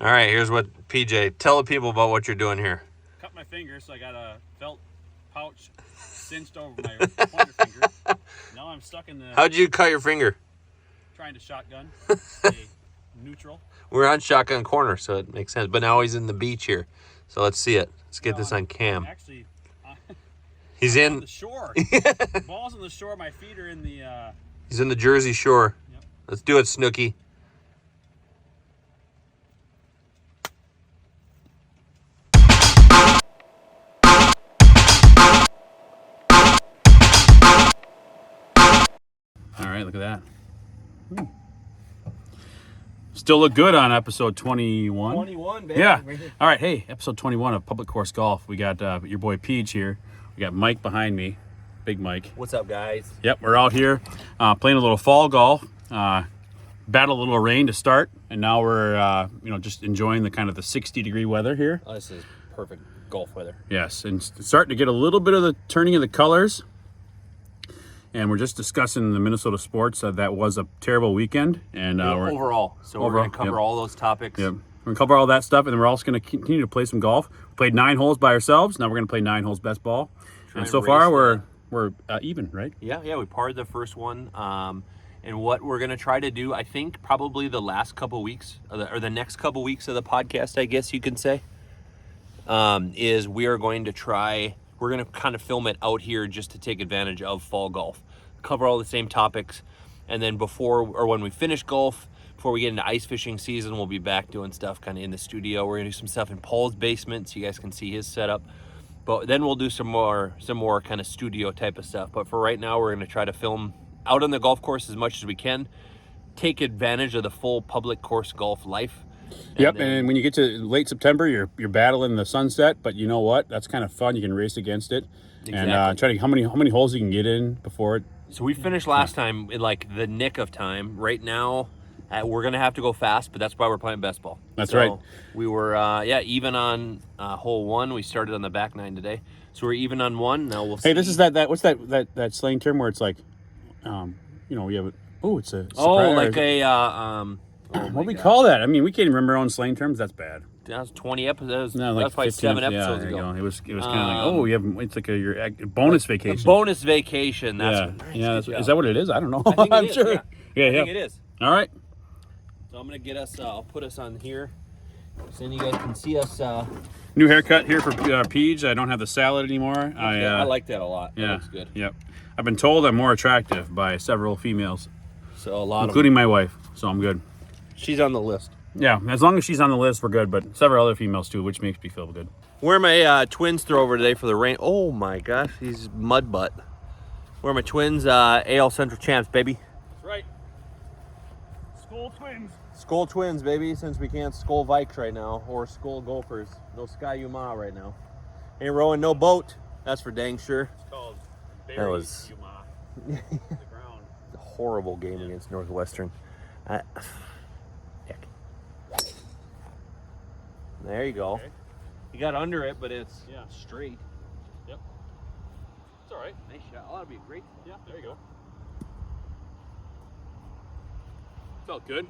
All right, here's what, PJ, tell the people about what you're doing here. Cut my finger, so I got a felt pouch cinched over my pointer finger. Now I'm stuck in the... How'd you cut your finger? Trying to shotgun a neutral. We're on Shotgun Corner, so it makes sense. But now he's in the beach here. So let's see it. Let's get this on cam. Actually, he's I'm in on the shore. The ball's on the shore. My feet are in the... He's in the Jersey Shore. Yep. Let's do it, Snooki. All right, look at that. Still look good on episode 21. 21, baby. Yeah. All right, hey, episode 21 of Public Course Golf. We got your boy Peej here. We got Mike behind me, Big Mike. What's up, guys? Yep, we're out here playing a little fall golf. Battled a little rain to start, and now we're just enjoying the kind of the 60-degree weather here. Oh, this is perfect golf weather. Yes, and starting to get a little bit of the turning of the colors. And we're just discussing the Minnesota sports. That was a terrible weekend. And we're overall. So we're going to cover all those topics. Yep. We're going to cover all that stuff, and then we're also going to continue to play some golf. We played 9 holes by ourselves. Now we're going to play 9 holes best ball. And so far, we're even, right? Yeah, we parred the first one. And what we're going to try to do, I think probably the last couple weeks, or the next couple weeks of the podcast, I guess you can say, is we're going to kind of film it out here just to take advantage of fall golf. Cover all the same topics. And then when we finish golf, before we get into ice fishing season, we'll be back doing stuff kind of in the studio. We're going to do some stuff in Paul's basement so you guys can see his setup. But then we'll do some more kind of studio type of stuff. But for right now, we're going to try to film out on the golf course as much as we can. Take advantage of the full public course golf life. And when you get to late September, you're battling the sunset, but you know what? That's kind of fun. You can race against it, Exactly. And try to how many holes you can get in before it. So we finished last time in like the nick of time. Right now, we're gonna have to go fast, but that's why we're playing best ball. That's right. We were even on hole 1. We started on the back 9 today, so we're even on 1. Now we'll see. Hey, this is that what's that slang term where it's like, we have it's a like a what do we call that? I mean, we can't even remember our own slang terms. That's bad. That was 20 episodes. No, like that's probably 7 episodes there you ago. go. It was kind of like, it's like your bonus vacation. A bonus vacation. That's is that what it is? I don't know. I think I'm it is, sure. Yeah, I think it is. All right. So I'm gonna get us. I'll put us on here, so then you guys can see us. New haircut here for Peej. I don't have the salad anymore. I like that a lot. That looks good. Yep. I've been told I'm more attractive by several females, So a lot, including my wife. So I'm good. She's on the list. Yeah, as long as she's on the list, we're good. But several other females too, which makes me feel good. Where my twins throw over today for the rain. Oh my gosh, he's mud butt. Where my twins, AL Central champs, baby. That's right. Skull Twins. Skull Twins, baby. Since we can't Skull Vikes right now, or Skull Gophers. No Sky Yuma right now. Ain't rowing no boat. That's for dang sure. It's called That was the ground. a horrible game against Northwestern. Heck. There you go. Okay. You got under it, but it's straight. Yep. It's all right. Nice shot. Oh, that'd be a great. Yeah, there you go. Felt good.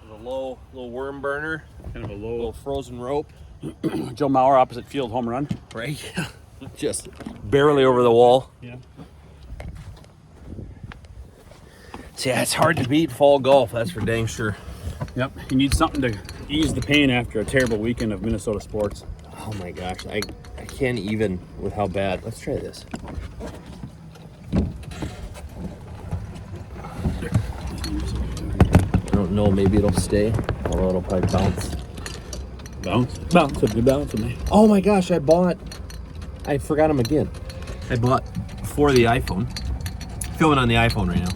A little worm burner, Kind of a little low frozen rope. Joe Mauer opposite field home run. Right? Just barely over the wall. Yeah. See, it's hard to beat fall golf, that's for dang sure. Yep. You need something to ease the pain after a terrible weekend of Minnesota sports. Oh my gosh, I can't even with how bad. Let's try this. I don't know, maybe it'll stay, although it'll probably bounce. Bounce with me. Oh my gosh, I forgot them again. I bought, for the iPhone, filming on the iPhone right now,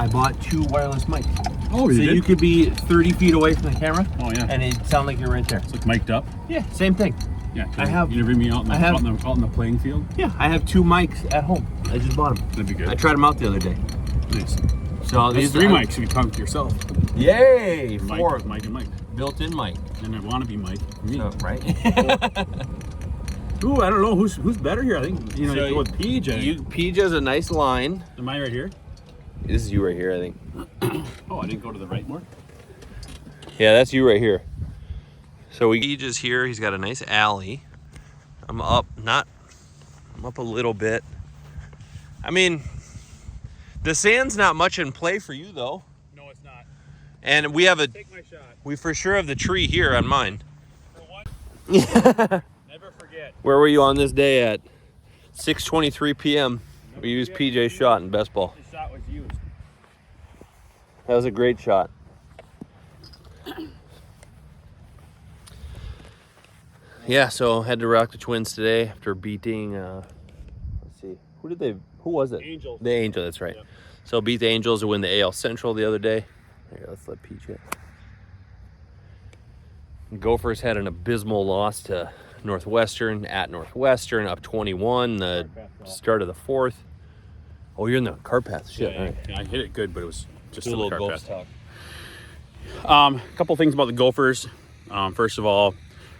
I bought 2 wireless mics. Oh, so you could be 30 feet away from the camera. Oh, yeah. And it sound like you're right there. It's like mic'd up. Yeah, same thing. Yeah. I have. You bring me out in the playing field? Yeah, I have 2 mics at home. I just bought them. That'd be good. I tried them out the other day. Nice. So These 3 mics you can talk to yourself. Yay! Mike, 4 Mike and Mike. built-in mic. And I want to be Mike. Me. Oh, right. Ooh, I don't know who's better here. I think you So go with Peej. Peej has a nice line. Am I right here? This is you right here, I think. Oh, I didn't go to the right more. Yeah, that's you right here. So Peej is here. He's got a nice alley. I'm up a little bit. I mean, the sand's not much in play for you though. No, it's not. And we have Take my shot. we for sure have the tree here on mine. For one. Never forget. Where were you on this day at 6:23 p.m.? We used PJ's shot in best ball. The shot was used. That was a great shot. Yeah, so had to rock the Twins today after beating. Let's see, who was it? Angels. The Angels, that's right. Yep. So beat the Angels to win the AL Central the other day. Here, let's let Peach hit. Gophers had an abysmal loss to Northwestern at Northwestern, up 21. The start of the 4th. Oh, you're in the cart path. Shit. Yeah, All right. I hit it good, but it was just Do a still little the golf cart path. talk. A couple things about the Gophers. First of all,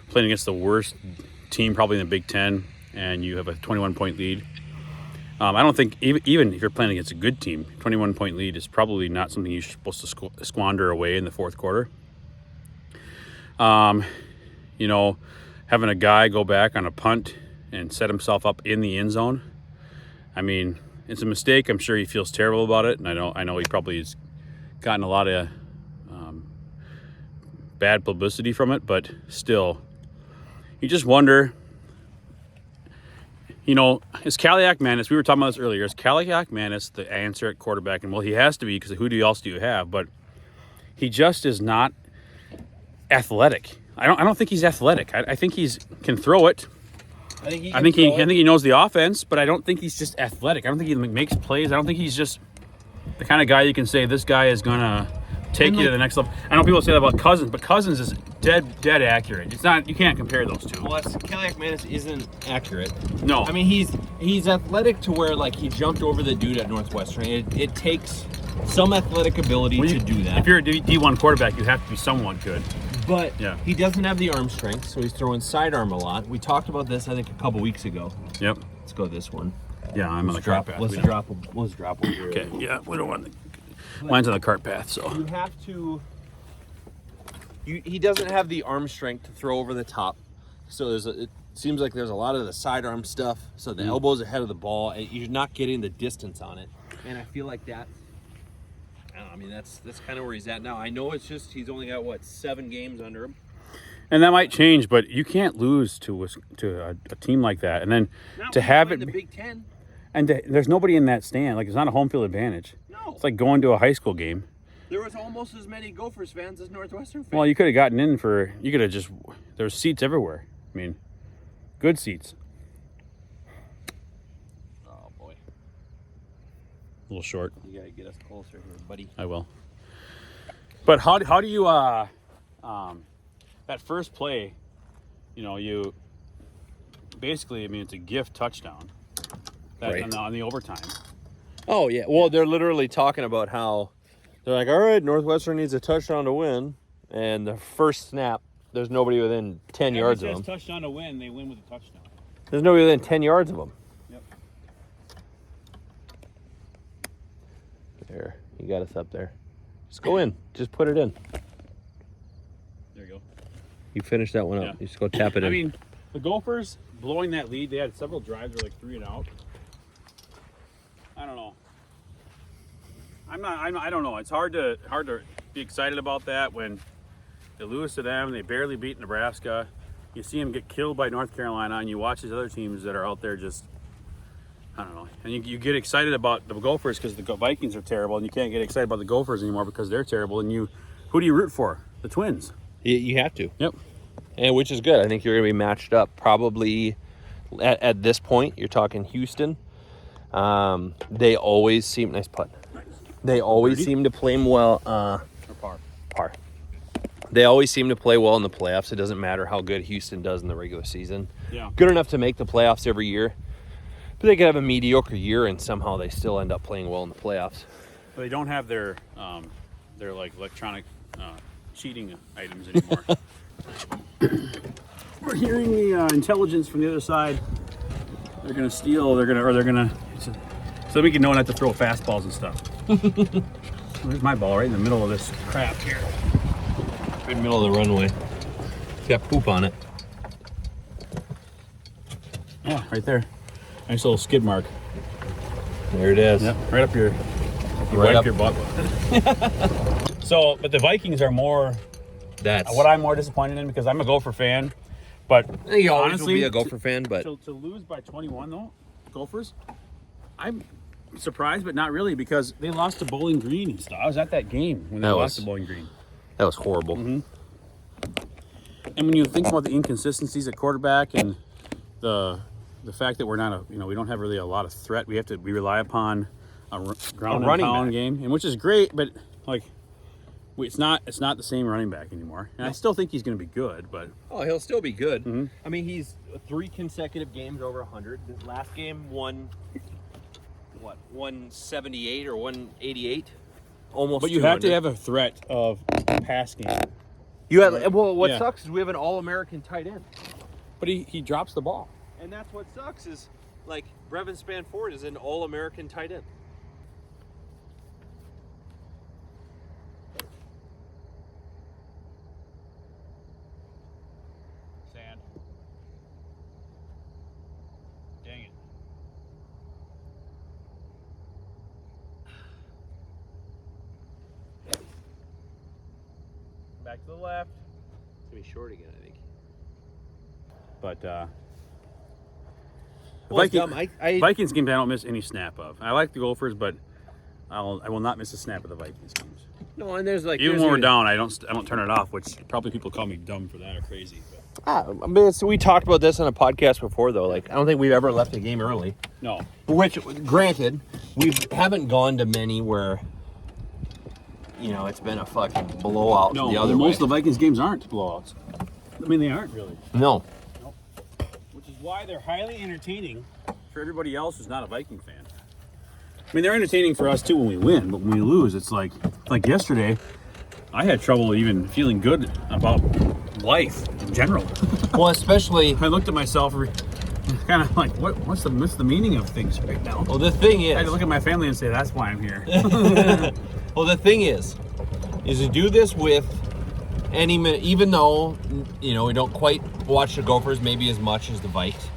playing against the worst team probably in the Big Ten, and you have a 21-point lead. I don't think, even if you're playing against a good team, 21-point lead is probably not something you're supposed to squander away in the 4th quarter. Having a guy go back on a punt and set himself up in the end zone, I mean, it's a mistake. I'm sure he feels terrible about it, and I know he probably has gotten a lot of bad publicity from it, but still, you just wonder, is Kaliak Manis, we were talking about this earlier, is Kaliak Manis the answer at quarterback? And well, he has to be, because who else do you have? But he just is not athletic. I don't think he's athletic. I think can throw it. I think he knows the offense, but I don't think he's just athletic. I don't think he makes plays. I don't think he's just the kind of guy you can say this guy is gonna take you to the next level. I know people say that about Cousins, but Cousins is dead accurate. It's not. You can't compare those two. Well, Kaliak Manis isn't accurate. No. I mean, he's athletic to where, like, he jumped over the dude at Northwestern. It takes some athletic ability to do that. If you're a D1 quarterback, you have to be somewhat good. But Yeah. he doesn't have the arm strength, so he's throwing sidearm a lot. We talked about this, I think, a couple weeks ago. Yep. Let's go this one. Yeah, I'm on the cart path. Let's drop one here. Okay. Yeah, we don't want. Mine's on the cart path, so. You have to. He doesn't have the arm strength to throw over the top, so it seems like there's a lot of the sidearm stuff. So the elbow's ahead of the ball, and you're not getting the distance on it. And I feel like that. I mean, that's kind of where he's at now. I know it's just he's only got 7 games under him. And that might change, but you can't lose to a team like that. And then to have it, in the Big Ten. and there's nobody in that stand. Like, it's not a home field advantage. No, It's like going to a high school game. there was almost as many Gophers fans as Northwestern fans. Well, you could have gotten in you could have just, there's seats everywhere. I mean, good seats. Oh boy, A little short. you gotta get us closer here, buddy. I will. But how do you, that first play, you basically, I mean, it's a gift touchdown. Right. On the overtime. Oh yeah, well they're literally talking about how they're like, all right, Northwestern needs a touchdown to win, and the first snap, there's nobody within 10 yards of them. Touchdown to win, they win with a touchdown. There's nobody within 10 yards of them. Yep. There, you got us up there. Just go in. Just put it in. There you go. You finish that one up. Yeah. You just go tap it in. I mean, the Gophers blowing that lead, they had several drives that were like 3 and out. I don't know. I don't know. It's hard to be excited about that when they lose to them. They barely beat Nebraska. You see them get killed by North Carolina, and you watch these other teams that are out there just, I don't know. And you get excited about the Gophers because the Vikings are terrible, and you can't get excited about the Gophers anymore because they're terrible. And who do you root for? The Twins. You have to. Yep. And which is good. I think you're going to be matched up probably at this point. You're talking Houston. They always seem, nice putt. They always seem to play well. They always seem to play well in the playoffs. It doesn't matter how good Houston does in the regular season. Yeah. Good enough to make the playoffs every year. But they could have a mediocre year and somehow they still end up playing well in the playoffs. But they don't have their like electronic cheating items anymore. We're hearing the intelligence from the other side. They're gonna steal. So we can know not to throw fastballs and stuff. There's my ball right in the middle of this crap here. Right in the middle of the runway. It's got poop on it. Yeah, right there. Nice little skid mark. There it is. Yep, right up your Right up your butt. So, but the Vikings are more. That's What I'm more disappointed in, because I'm a Gopher fan, but I think you always honestly, will be a Gopher fan, but to lose by 21 though, Gophers, I'm surprised, but not really, because they lost to Bowling Green and stuff. I was at that game when they lost to Bowling Green. that was horrible. Mm-hmm. And when you think about the inconsistencies at quarterback and the fact that we're not we don't have really a lot of threat, we rely upon a ground and pound game, and which is great, but like. It's not the same running back anymore. And I still think he's going to be good, but... Oh, he'll still be good. Mm-hmm. I mean, he's 3 consecutive games over 100. This last game won, 178 or 188? Almost But you 200. have to have a threat of pass game. What sucks is we have an All-American tight end. But he drops the ball. And that's what sucks is, like, Brevin Spanford is an All-American tight end. Sand. Dang it. Back to the left. It's going to be short again, I think. But the Well, it's dumb. I Vikings games I don't miss any snap of. I like the Gophers, but I will not miss a snap of the Vikings games. No, and there's like... Even when we're down, I don't turn it off, which probably people call me dumb for that or crazy. But. I mean, so we talked about this on a podcast before, though. Like, I don't think we've ever left a game early. No. Which, granted, we haven't gone to many where, it's been a fucking blowout the other way. Most of the Vikings games aren't blowouts. I mean, they aren't really. No. Nope. Which is why they're highly entertaining for everybody else who's not a Viking fan. I mean, they're entertaining for us too when we win, but when we lose, it's like yesterday, I had trouble even feeling good about life in general. Well, especially... I looked at myself kind of like, what's the meaning of things right now? Well, the thing is... I had to look at my family and say, that's why I'm here. Well, the thing is to do this with even though, we don't quite watch the Gophers maybe as much as the Vikes.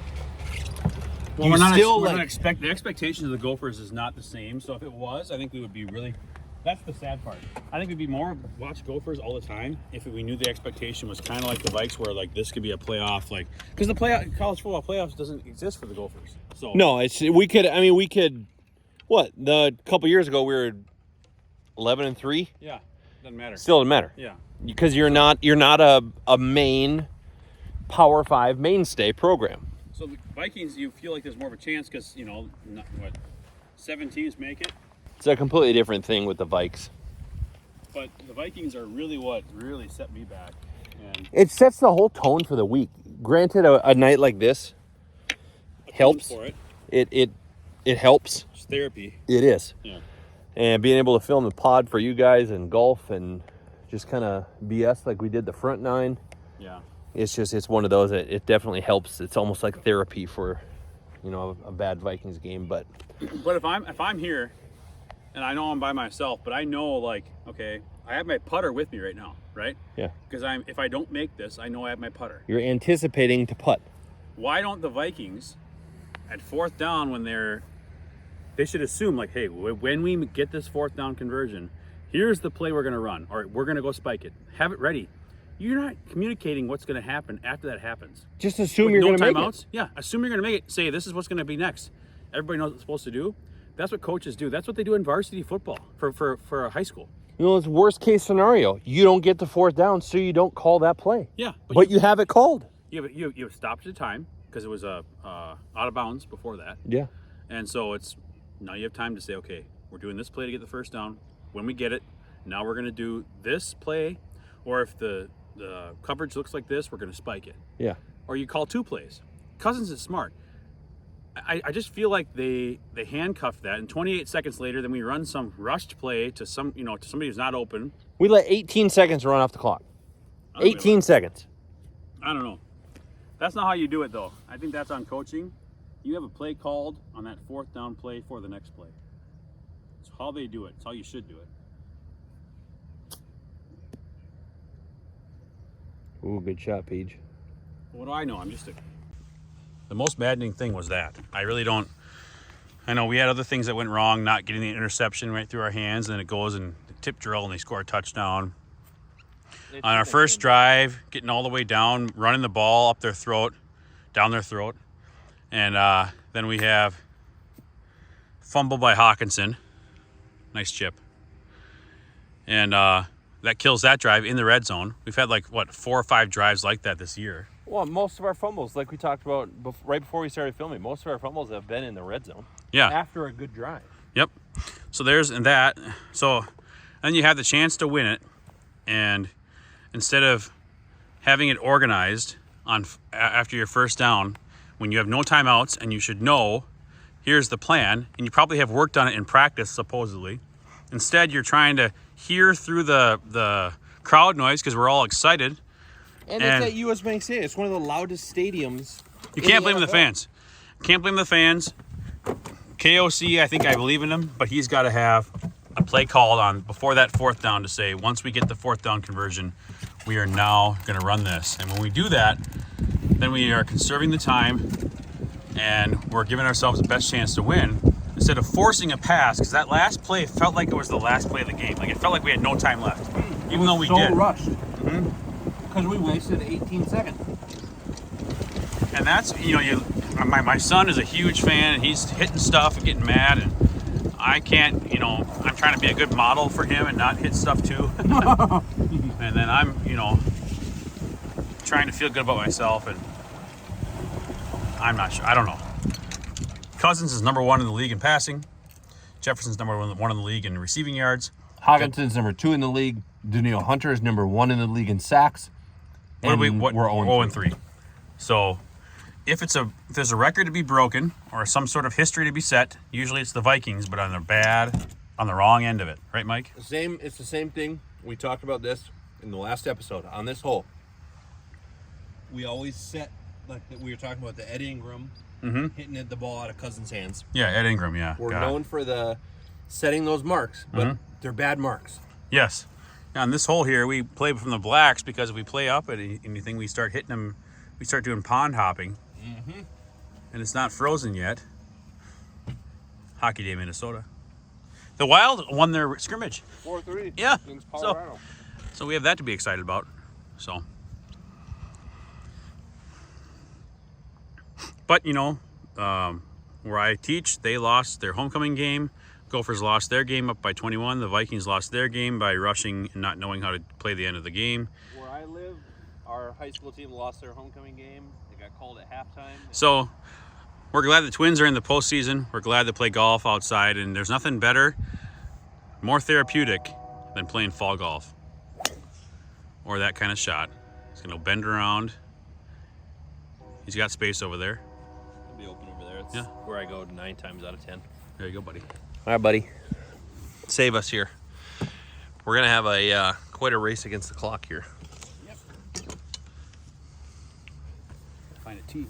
Well, the expectations of the Gophers is not the same. So if it was, I think we would be really... That's the sad part. I think we'd be more watch Gophers all the time if we knew the expectation was kind of like the Vikes, where like this could be a playoff, because the college football playoffs doesn't exist for the Gophers. So No, we could. What, the couple years ago we were 11-3. Yeah, doesn't matter. Still doesn't matter. Yeah, because you're not a main Power 5 mainstay program. So the Vikings, you feel like there's more of a chance because 7 teams make it. It's a completely different thing with the Vikes. But the Vikings are really what really set me back. And It sets the whole tone for the week. Granted, a night like this helps. For it. It helps. It's therapy. It is. Yeah. And being able to film the pod for you guys and golf and just kind of BS like we did the front 9. Yeah. It's one of those that it definitely helps. It's almost like therapy for, a bad Vikings game. But if I'm here, and I know I'm by myself, but I know okay, I have my putter with me right now, right? Yeah. Because if I don't make this, I know I have my putter. You're anticipating to putt. Why don't the Vikings, at 4th down, when they should assume hey, when we get this 4th down conversion, here's the play we're going to run, or we're going to go spike it. Have it ready. You're not communicating what's going to happen after that happens. Just assume you're going to make it. Yeah, assume you're going to make it. Say, this is what's going to be next. Everybody knows what it's supposed to do. That's what coaches do. That's what they do in varsity football for a high school. It's worst case scenario. You don't get the 4th down, so you don't call that play. Yeah. But you have it called. You have stopped at a time because it was out of bounds before that. Yeah. And so now you have time to say, okay, we're doing this play to get the 1st down. When we get it, now we're going to do this play Or if the coverage looks like this, we're going to spike it. Yeah. Or you call 2 plays. Cousins is smart. I just feel like they handcuffed that, and 28 seconds later, then we run some rushed play to somebody who's not open. We let 18 seconds run off the clock. 18 seconds. I don't know. That's not how you do it, though. I think that's on coaching. You have a play called on that 4th down play for the next play. It's how they do it. It's how you should do it. Ooh, good shot, Peej. What do I know? The most maddening thing was that. I really don't. I know we had other things that went wrong, not getting the interception right through our hands, and then it goes and tip drill and they score a touchdown. On our first drive, getting all the way down, running the ball up their throat, down their throat. And then we have fumble by Hawkinson. Nice chip. And that kills that drive in the red zone. We've had 4 or 5 drives like that this year. Well, most of our fumbles, like we talked about right before we started filming, most of our fumbles have been in the red zone. Yeah. After a good drive. Yep. So there's that. So then you have the chance to win it. And instead of having it organized after your first down, when you have no timeouts and you should know, here's the plan, and you probably have worked on it in practice, supposedly. Instead, you're trying to hear through the crowd noise because we're all excited. And it's at US Bank Stadium. It's one of the loudest stadiums. You can't blame the fans. Can't blame the fans. KOC, I believe in him, but he's got to have a play called on before that 4th down to say, once we get the 4th down conversion, we are now going to run this. And when we do that, then we are conserving the time and we're giving ourselves the best chance to win instead of forcing a pass, because that last play felt like it was the last play of the game. Like it felt like we had no time left, even though we did. So rushed. Because we wasted 18 seconds. And that's, my son is a huge fan, and he's hitting stuff and getting mad, and I can't, I'm trying to be a good model for him and not hit stuff too. And then I'm, trying to feel good about myself, and I'm not sure. I don't know. Cousins is number 1 in the league in passing. Jefferson's number 1 in the league in receiving yards. Hawkinson's number 2 in the league. Daniil Hunter is number 1 in the league in sacks. We're 0-3. So if there's a record to be broken or some sort of history to be set, usually it's the Vikings, but on the wrong end of it. Right, Mike? It's the same thing. We talked about this in the last episode on this hole. We always set, we were talking about the Ed Ingram hitting the ball out of Cousins' hands. Yeah, Ed Ingram, yeah. We're known for the setting those marks, but they're bad marks. Yes. Now, on this hole here, we play from the blacks because if we play up at anything, we start hitting them, we start doing pond hopping. And it's not frozen yet. Hockey Day, Minnesota. The Wild won their scrimmage. 4-3. Yeah. Against Colorado. So we have that to be excited about. So. But, where I teach, they lost their homecoming game. Gophers lost their game up by 21. The Vikings lost their game by rushing and not knowing how to play the end of the game. Where I live, our high school team lost their homecoming game. They got called at halftime. So we're glad the Twins are in the postseason. We're glad to play golf outside, and there's nothing better, more therapeutic than playing fall golf or that kind of shot. He's going to bend around. He's got space over there. It'll be open over there. It's Yeah. where I go 9 times out of 10. There you go, buddy. All right, buddy. Save us here. We're going to have quite a race against the clock here. Yep. Find a tee.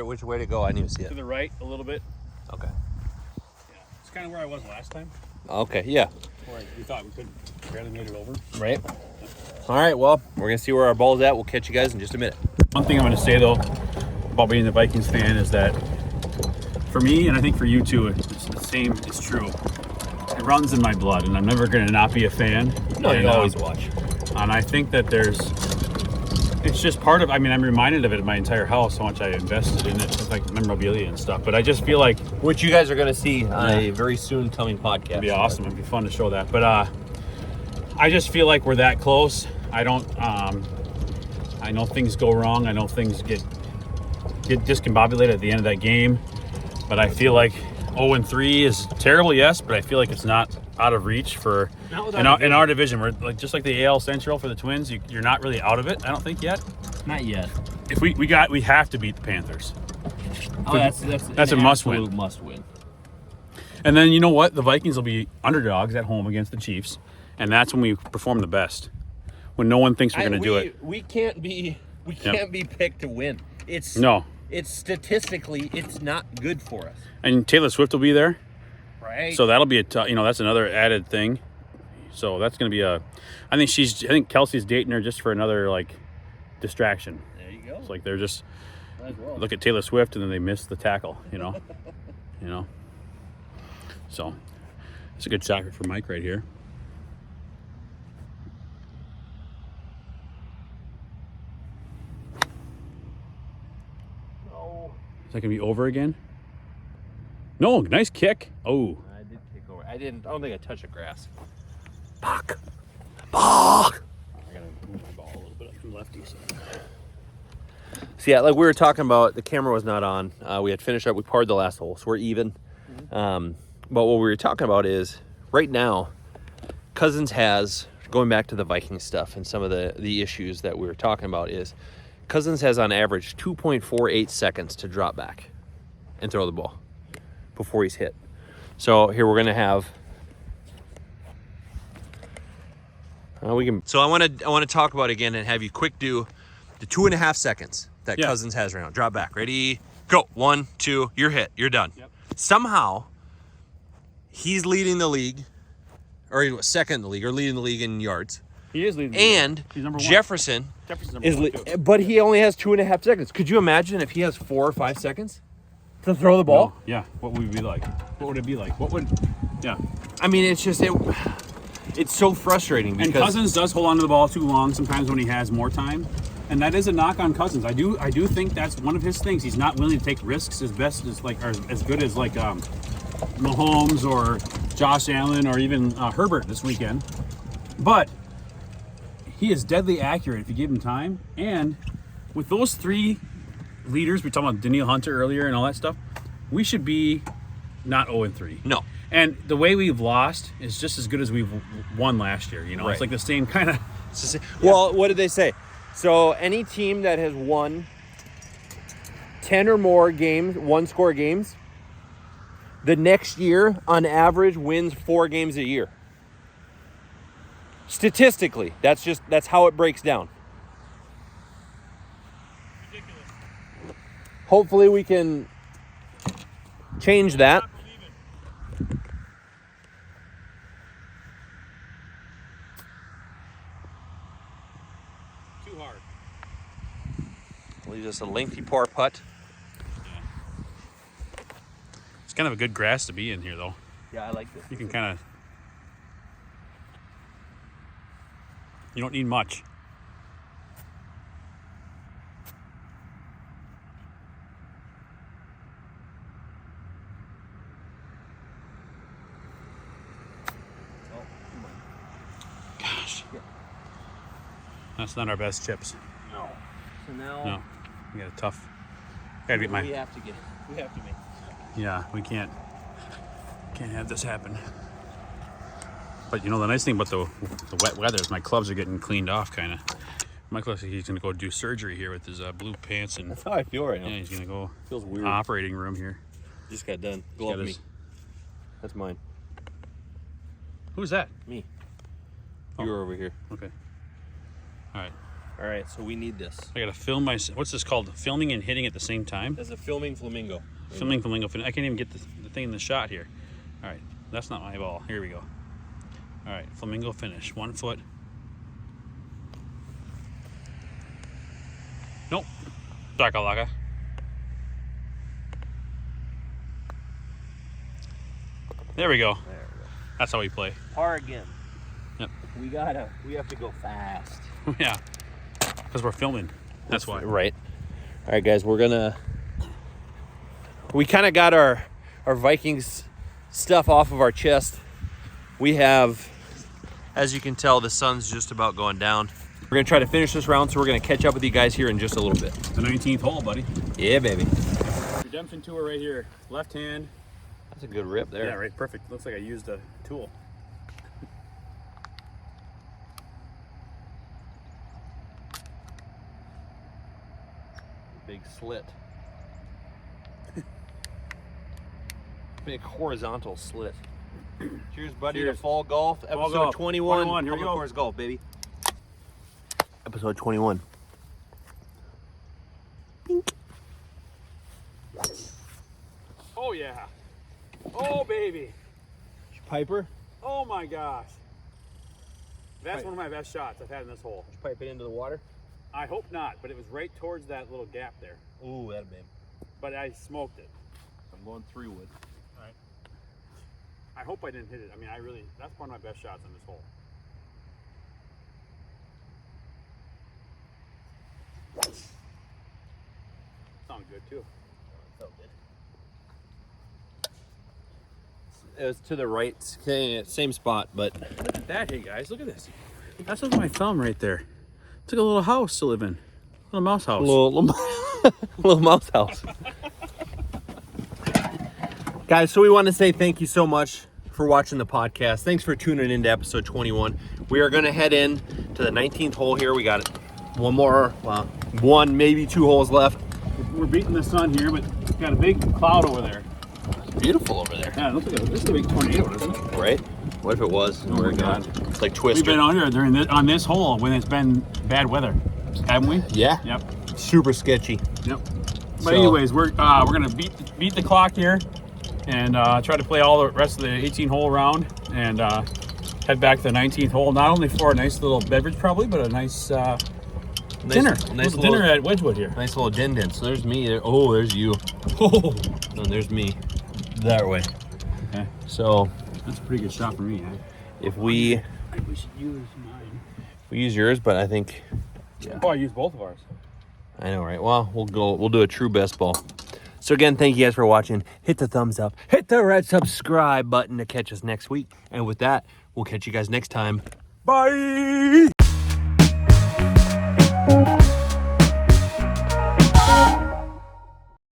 Which way to go? I didn't even see To it. the right a little bit. Okay. Yeah. It's kind of where I was last time. Okay, yeah. Where we thought we could barely made it over. Right. All right, well, we're going to see where our ball's at. We'll catch you guys in just a minute. One thing I'm going to say, though, about being a Vikings fan is that for me, and I think for you too, it's the same, it's true. It runs in my blood, and I'm never going to not be a fan. No, and, you always watch. And I think that there's It's just part of. I mean, I'm reminded of it in my entire house, how much I invested in it, with like memorabilia and stuff. But I just feel like, which you guys are going to see on a very soon coming podcast. It'd be awesome. It'd be fun to show that. But I just feel like we're that close. I don't. I know things go wrong. I know things get discombobulated at the end of that game. But I feel like 0-3 is terrible, yes. But I feel like it's not out of reach for in our division. We're like just like the AL Central for the Twins. You're not really out of it. I don't think yet. Not yet. If we have to beat the Panthers. Oh, that's a must win. Must win. And then you know what? The Vikings will be underdogs at home against the Chiefs, and that's when we perform the best. When no one thinks we're going to do it. We can't be picked to win. It's statistically it's not good for us. And Taylor Swift will be there. Right. So that'll be that's another added thing. So that's going to be I think Kelsey's dating her just for another like distraction. There you go. It's like they're just look at Taylor Swift and then they miss the tackle, So it's a good shot for Mike right here. No. Is that going to be over again? No, nice kick. Oh. I did kick over. I don't think I touched the grass. Bach. I got to move the ball a little bit from lefty side. So yeah, like we were talking about, the camera was not on. We had finished up. We parred the last hole, so we're even. Mm-hmm. But what we were talking about is right now, Cousins has, going back to the Vikings stuff and some of the issues that we were talking about, is Cousins has on average 2.48 seconds to drop back and throw the ball before he's hit. So here we're gonna have. So I want to talk about it again and have you quick do the 2.5 seconds that Cousins has right now. Drop back. Ready? Go. 1, 2. You're hit. You're done. Yep. Somehow, he's leading the league, or he was second in the league, or leading the league in yards. He is leading the and league. He's number one. Jefferson's number one, too. But he only has 2.5 seconds. Could you imagine if he has 4 or 5 seconds to throw the ball? No. Yeah. What would it be like? What would it be like? Yeah. I mean, it's just it's so frustrating because and Cousins does hold on to the ball too long sometimes when he has more time. And that is a knock on Cousins. I do think that's one of his things. He's not willing to take risks as best as as good as Mahomes or Josh Allen or even Herbert this weekend. But he is deadly accurate if you give him time. And with those 3 leaders, we talked about Danielle Hunter earlier and all that stuff, we should be not 0-3. No. And the way we've lost is just as good as we've won last year. Right. It's like the same kind of. Well, what did they say? So any team that has won 10 or more games, 1-score games, the next year, on average, wins 4 games a year. Statistically, that's how it breaks down. Ridiculous. Hopefully we can change that. Too hard. Leaves us a lengthy par putt. It's kind of a good grass to be in here, though. Yeah, I like this. You can kind of. You don't need much. Gosh. That's not our best chips. No. So now No. We got a tough. Gotta get my. we have to make. Yeah, we can't have this happen. But the nice thing about the wet weather is my clubs are getting cleaned off, kind of. Mike looks like he's gonna go do surgery here with his blue pants and. That's how I feel right now. Yeah, he's gonna go. Feels weird. Operating room here. Just got done. Glove me. That's mine. Who's that? Me. Oh. You're over here. Okay. All right. All right. So we need this. I gotta film my. What's this called? Filming and hitting at the same time. As a filming flamingo. Filming flamingo. I can't even get the thing in the shot here. All right. That's not my ball. Here we go. All right. Flamingo finish. 1 foot. Nope. Dakalaka. There we go. That's how we play. Par again. Yep. We have to go fast. Yeah. Because we're filming. That's why. Right. All right, guys, we kind of got our Vikings stuff off of our chest. We have, as you can tell, the sun's just about going down. We're going to try to finish this round, so we're going to catch up with you guys here in just a little bit. The 19th hole, buddy. Yeah, baby. Redemption tour right here. Left hand. That's a good rip there. Yeah, right. Perfect. Looks like I used a tool. Big slit. Big horizontal slit. Cheers, buddy. Cheers. To Fall Golf, episode Golf. 21. 21, here we Public go. Course Golf, baby. Episode 21. Oh, yeah. Oh, baby. Piper, Oh, my gosh. That's one of my best shots I've had in this hole. pipe it into the water. I hope not, but it was right towards that little gap there. Ooh, that babe. But I smoked it. I'm going 3-wood. All right. I hope I didn't hit it. I mean, that's one of my best shots on this hole. Sounds good, too. Felt good. It was to the right, same spot, but Look at that, hey guys, look at this. That's with my thumb right there. It's like a little house to live in. Little mouse house. little mouse house. Guys, so we want to say thank you so much for watching the podcast. Thanks for tuning into episode 21. We are going to head in to the 19th hole here. We got one more, well, one, maybe 2 holes left. We're beating the sun here, but it's got a big cloud over there. Beautiful over there. Yeah, it looks like this is a big tornado, isn't it? Right? What if it was? Oh my God. It's like We've Twister. been on here on this hole when it's been bad weather, haven't we? Yeah. Yep. Super sketchy. Yep. But So- anyways, we're gonna beat the clock here, and try to play all the rest of the 18-hole round, and head back to the 19th hole. Not only for a nice little beverage, probably, but a nice dinner. Nice little dinner at Wedgwood here. Nice little din. So there's me. Oh, there's you. Oh, and there's me. That way. Okay. So That's a pretty good shot for me. if we We should use mine. use yours, but I think, yeah. Oh, I used both of ours. I know, right? Well, we'll do a true best ball. So again, thank you guys for watching. Hit the thumbs up. Hit the red subscribe button to catch us next week. And with that, we'll catch you guys next time. Bye.